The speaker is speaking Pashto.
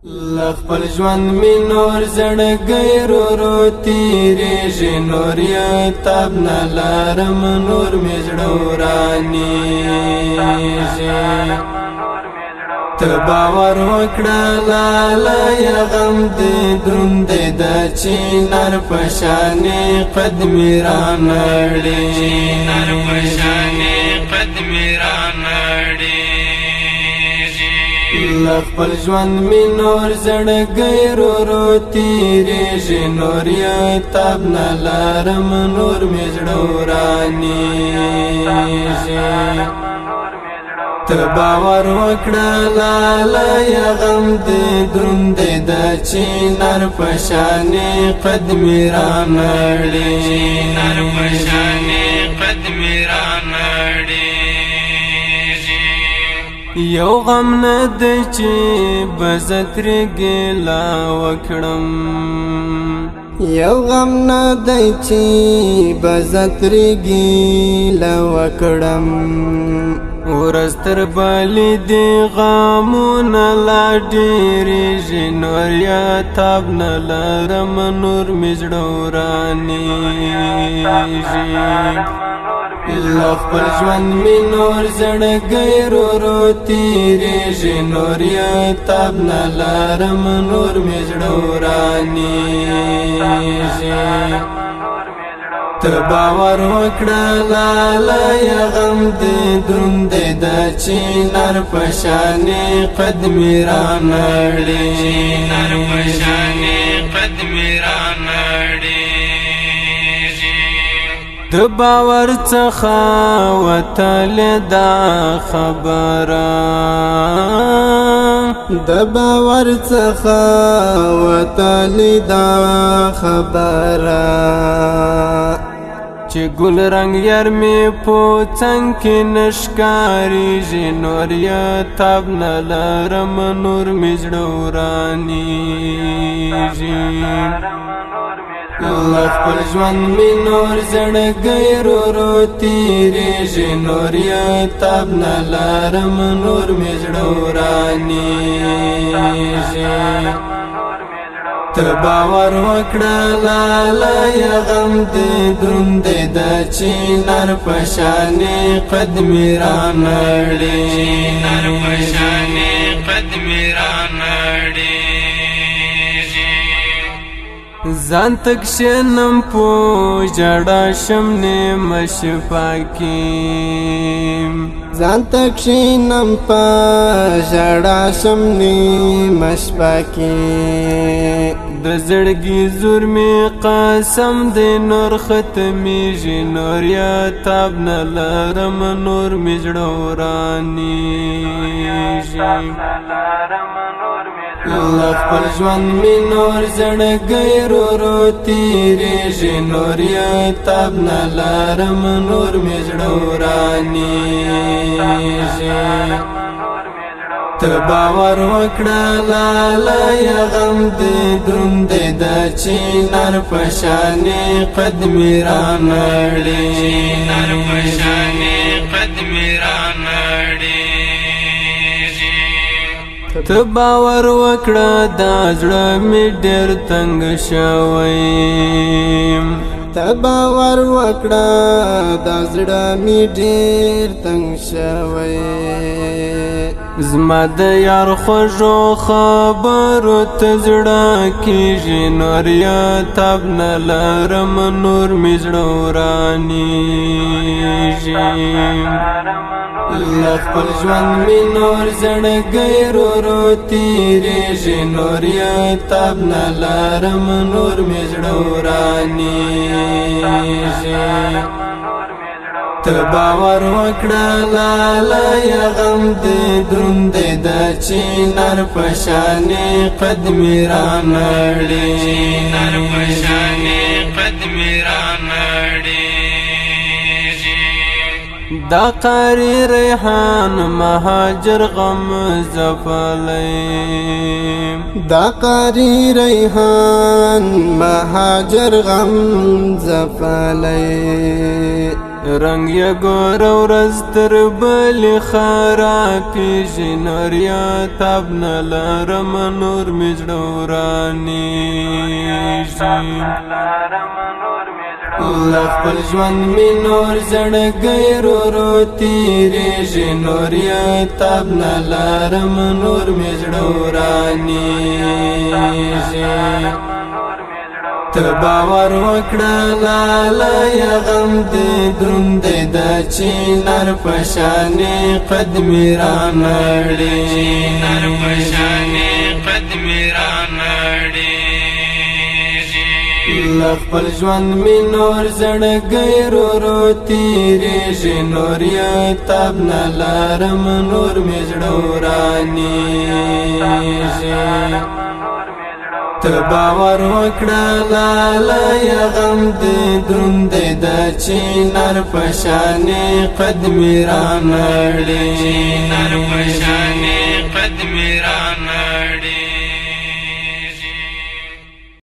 لخپل ژوند می نور زړګی رو تیریږي نور یا تاب نه لرم نور می زړه ورانیږي ته باور وکړه لاله یا غم دې دروند دې د چینار په شانې قدمې رانړې نر په شانې قدمې رانړې لخپل ژوند می نور زړګی رو تیریږي نور یا تاب نه لرم نور می زړه ورانیږي ته باور وکړه لاله یا غم دې دروند دې د چینار په شانې قدمې رانړې نر په شانې قدمې رانړې یو غم نه دی چې بزترې ګیلا وکړم یو غم نه دی چې بزترې ګیلا وکړم ورځ تر بلې دې غمونه لا ډېرېږي نور یا تاب نه لرم نور مې زړه ورانیږي لخپل ژوند می نور زړګی رو تیریږي نور یا تاب نه لرم نور می زړه ورانیږي ته باور وکړه لاله یا غم دې دروند دې د چینار په شانې قدمې رانړې نر په شانې قدمې رانړې د باور څخه وتلې دا خبره د باور څخه وتلې دا خبره چې ګل رنگ یار می په څنګ کې نشکاریږي نور یا تاب نه لرم نور می زړه ورانیږي لخپل ژوند می نور زړګی رو تیریږي نور یا تاب نه لرم نور می زړه ورانیږي ته باور وکړه لاله یا غم دې دروند دې د چینار په شانې قدمې رانړې نر په شانې قدمې رانړې ځان تک شنم په جړا شم نیمه شپه کې ځان تک شنم په جړا شم نیمه شپه کې د زړګي زور می قسم دې نور ختمیږي نور یا تاب نه لرم نور می زړه ورانیږي لخپل ژوند می نور زړګی رو تیریږي نور یا تاب نه لرم نور می زړه ورانیږي ته باور وکړه لاله یا غم دې دروند دې د چینار په شانې قدمې رانړې نر په شانې قدمې رانړې ته باور وکړه دا زړه می ډېر تنګ شوی ته باور وکړه دا زړه می ډېر تنګ شوی زما د یار خوږو خبرو ته زړه کېږي نور یا تاب نه لرم نور مې زړه ورانیږي لخپل ژوند می نور زړګی رو تیریږي نور یا تاب نه لرم نور مې زړه ورانیږي ته باور وکړه لاله یا غم دې دروند دې د چینار په شانې قدمې رانړې نر په شانې قدمې رانړې دا قاری ریحان مهاجر غم زفلی دا قاری ریحان مهاجر غم زفلی رنگ یا گور ورځ تر بلې خارا پیژې نور یا تاب نه لرم نور مې زړه ورانیږي له خپل ژوند مې نور زړګی رو رو تېرېږي نور یا تاب نه لرم نور مې زړه ورانیږي ته باور وکړه لاله یا غم دې دروند دی د چینار په شانې قد مې رانړېږي له خپل ژوند مې نور زړګی رو رو تېرېږي نور یا تاب نه لرم نور مې زړه ورانیږي ته باور وکړه لاله یا غم دې دروند دی د چینار په شانې قد مې رانړېږي